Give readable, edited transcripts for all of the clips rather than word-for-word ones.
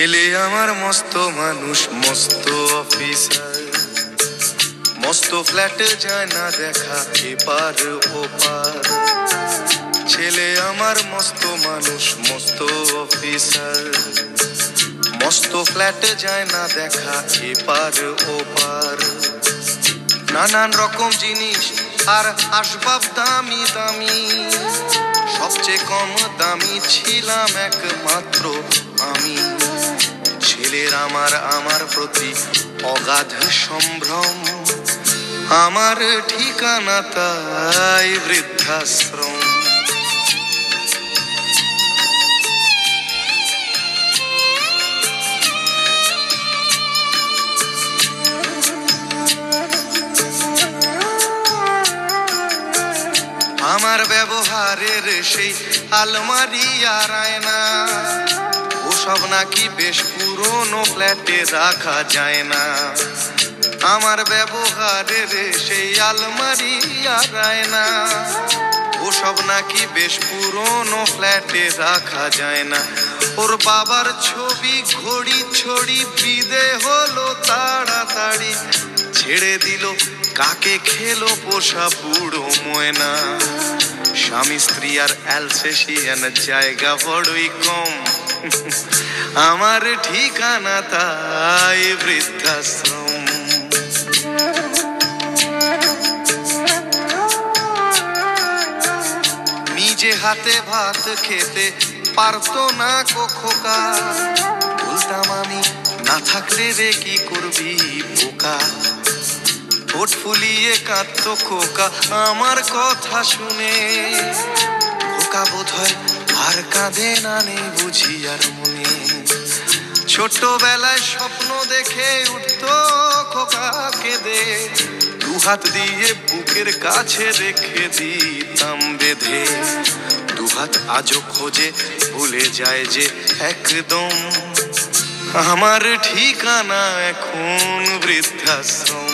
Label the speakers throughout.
Speaker 1: ছেলে আমার মস্ত মানুষ, মস্ত অফিসার, মস্ত ফ্ল্যাটে যায় না দেখা এপার ওপার। ছেলে আমার মস্ত মানুষ, মস্ত অফিসার, মস্ত ফ্ল্যাটে যায় না দেখা এপার ওপার। নানান রকম জিনিস আর আসবাব দামি দামি, সবচেয়ে কম দামি ছিলাম একমাত্র আমি। ছেলের আমার প্রতি অগাধ সম্ভ্রম, আমার ঠিকানা তাই বৃদ্ধাশ্রম। আমার ব্যবহারের সেই আলমারি আর আয়না, ওসব নাকি বেশ পুরনো ফ্ল্যাটে রাখা যায় না। আমার ব্যবহারের সেই আলমারি আর আয়না, ওসব নাকি বেশ পুরনো ফ্ল্যাটে রাখা যায় না। ওর বাবার ছবি ঘড়ি ছড়ি বিদে হলো তাড়াতাড়ি, ছেড়ে দিল কাকে খেলো পোষা বুড়ো ময়না। স্বামী স্ত্রী আর অ্যালসেশিয়ান জায়গা বড়ই কম, আমার ঠিকানা তাই বৃদ্ধাশ্রম। নিজে হাতে ভাত খেতে পারতো না খোকা, বলতাম আমি না থাকলে রে কি করবি বোকা। ঠোঁট ফুলিয়ে কাঁদতো খোকা আমার কথা শুনে, খোকা বোধহয় আর কাঁদে না নে বুঝি আর মনে। ছোটবেলায় স্বপ্ন দেখে উঠতো খোকা কেঁদে, দুহাত দিয়ে বুকের কাছে রেখে দিতাম বেঁধে। দুহাত আজও খোঁজে ভুলে যায় যে একদম, আমার ঠিকানা এখন বৃদ্ধাশ্রম।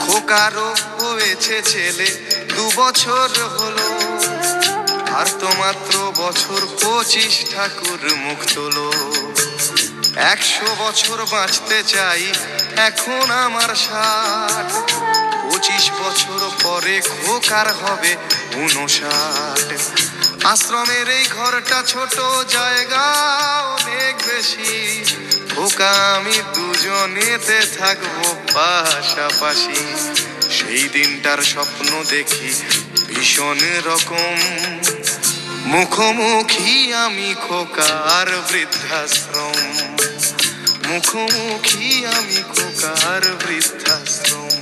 Speaker 1: খোকারও হয়েছে ছেলে 2 বছর হলো, আর তো মাত্র বছর 25 ঠাকুর মুখ তোলো। 100 বছর বাঁচতে চাই এখন আমার 60, 25 বছর পরে খোকার হবে 59। আশ্রমের এই ঘরটা ছোট, জায়গা অনেক বেশি, খোকা আমি দুজনেতে থাকবো পাশাপাশি। সেই দিনটার স্বপ্ন দেখি ভীষণ রকম, মুখোমুখি আমি খোকার বৃদ্ধাশ্রম। মুখোমুখি আমি খোকার বৃদ্ধাশ্রম,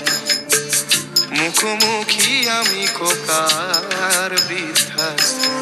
Speaker 1: মুখোমুখি আমি খোকার বৃদ্ধাশ্রম।